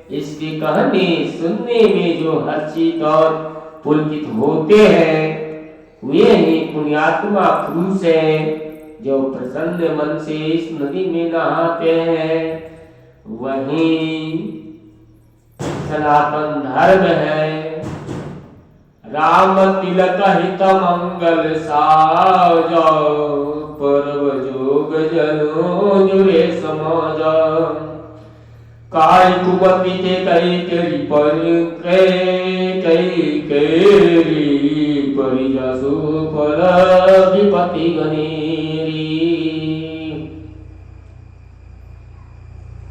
इसके कहने सुनने में जो हर्षित और पुलकित होते हैं वे ही पुण्यात्मा पुरुष हैं जो प्रसन्न मन से इस नदी में नहाते हैं। वही सनातन धर्म है। राम तिलक हित मंगल साजा परव जोग जनो जुरे समाज। काय कुमति के कई तेरी पर कई केरी परिजसु पर विपति गनेरी।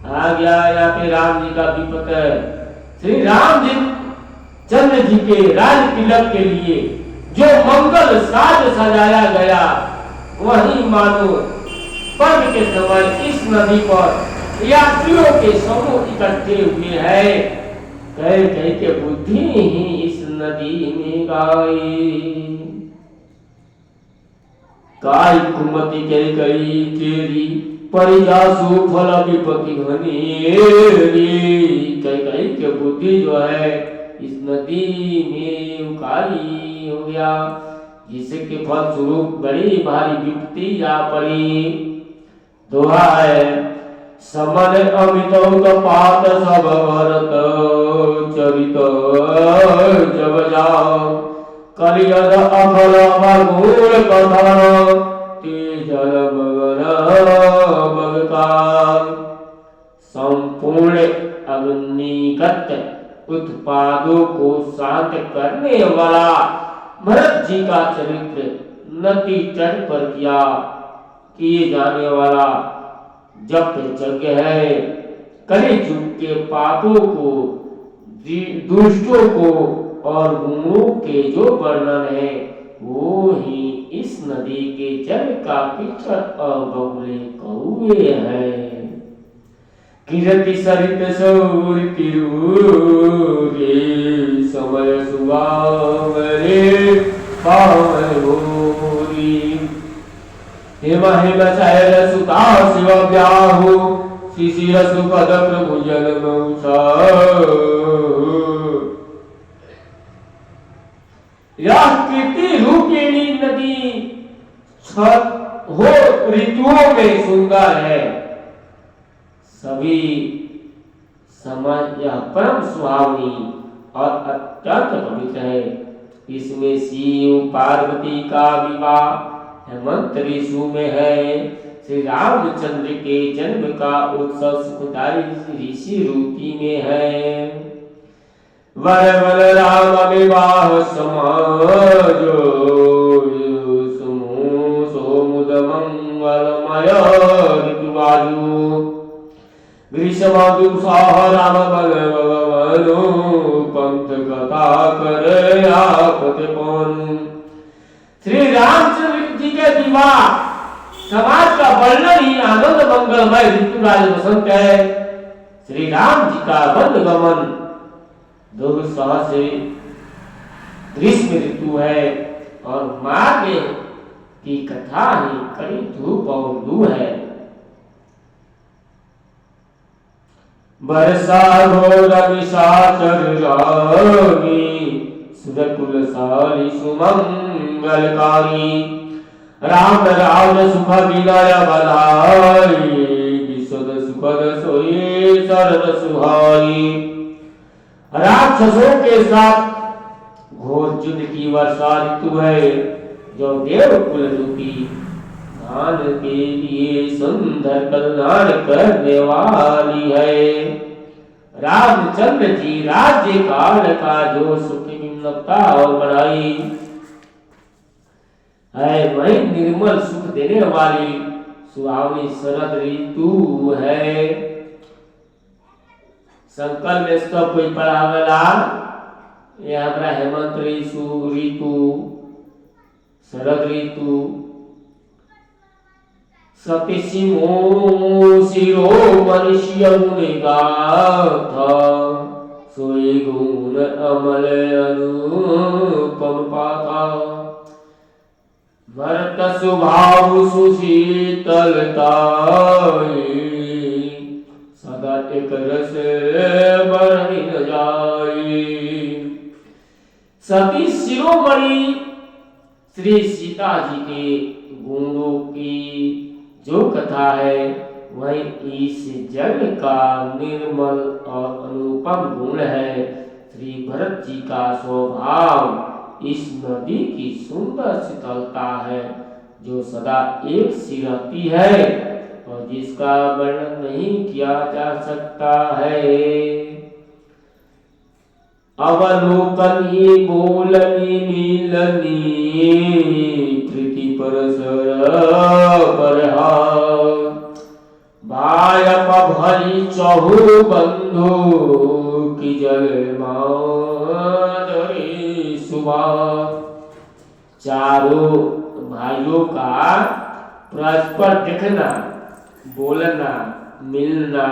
आ गया यहाँ पे राम जी का विपत है। श्री राम जी चंद्र जी के राज तिलक के लिए जो मंगल साज सजाया गया वही मानो पर्व के समय इस नदी पर यात्रियों के समूह इकट्ठे हुए हैं। कह कह के बुद्धि ही इस नदी में गाई। काय कुमति के कई केरी परिजासु फल विपति घनेरी। कह कह के बुद्धि जो है इस नदी में उकाई हो गया जिसके फल स्वरूप बड़ी भारी विपत्ति आ पड़ी। दोहा है समन अमित पात सब भरत चरित जब जाओ कलियद अफल मगुर कथन तेजल मगन बगकार। संपूर्ण अग्निगत उत्पादों को शांत करने वाला भरत जी का चरित्र नदी तट पर किए जाने वाला जप यज्ञ है। कलियुग के पापों को दुष्टों को और गुणों के जो वर्णन है वो ही इस नदी के जल का पिछड़ और बहुले कौए हैं। कीर्ति सरित सौर तिरुगे समय सुगावरे पावन भूरी। हेम हेम शैल सुता शिव व्याहु शिशिर सुपद प्रभु जल मौसा। यह कीर्ति रूपिणी नदी हो ऋतुओं में सुंदर है। सभी समय यह परम सुहावनी और अत्यंत पवित्र है। इसमें शिव पार्वती का विवाह हेमंत ऋतु में है। श्री रामचंद्र के जन्म का उत्सव सुखदायी ऋषि ऋतु में है। वर वर राम विवाह समाजो सोमुद मंगलमय ऋतुवायु। ग्रीष्म दुसाह राम बल भगवानो पंथ कथा करे आपत पानु। श्री रामचंद्र जी के विवाह समाज का वर्णन ही आनंद मंगलमय ऋतुराज बसंत है। श्री राम जी का वन गमन दुर्सह से ग्रीष्म ऋतु है और मार्ग की कथा ही कड़ी धूप और लू है। वर्षा घोर निशाचर रागी सुरकुल साली सुमंगलकारी। राम राम सुख विलय बलाई विशद सुखद सोई शरण सुहाई। राक्षसों के साथ घोर युद्ध की वर्षा ऋतु है जो देवकुल रूपी दान के लिए सुंदर कल्याण करने वाली है। रामचंद्र जी राज्य काल का जो सुख विमलता और बढ़ाई है वही निर्मल सुख देने वाली सुहावनी शरद ऋतु है। संकल्प में इसका कोई पढ़ावेला यह हमारा हेमंत ऋतु शरद ऋतु सतिसिमो शिरो मनुष्य गुणगाथा सोई गुण अमल अनुपम पाता। भरत स्वभाव सुशीतलता मगर एक रस बरही न जाए। सती शिरोमणि श्री सीता जी के गुणों की जो कथा है वही इस जग का निर्मल और अनुपम गुण है। श्री भरत जी का स्वभाव इस नदी की सुंदर शीतलता है जो सदा एक सी रहती है और जिसका वर्णन नहीं किया जा सकता है। अवलोकनी बोलनी मिलनी प्रीति परसर परहा भायप भरी चहु बंधु की जल माधुरी सुबह। चारों भाइयों का परस्पर दिखना, बोलना, मिलना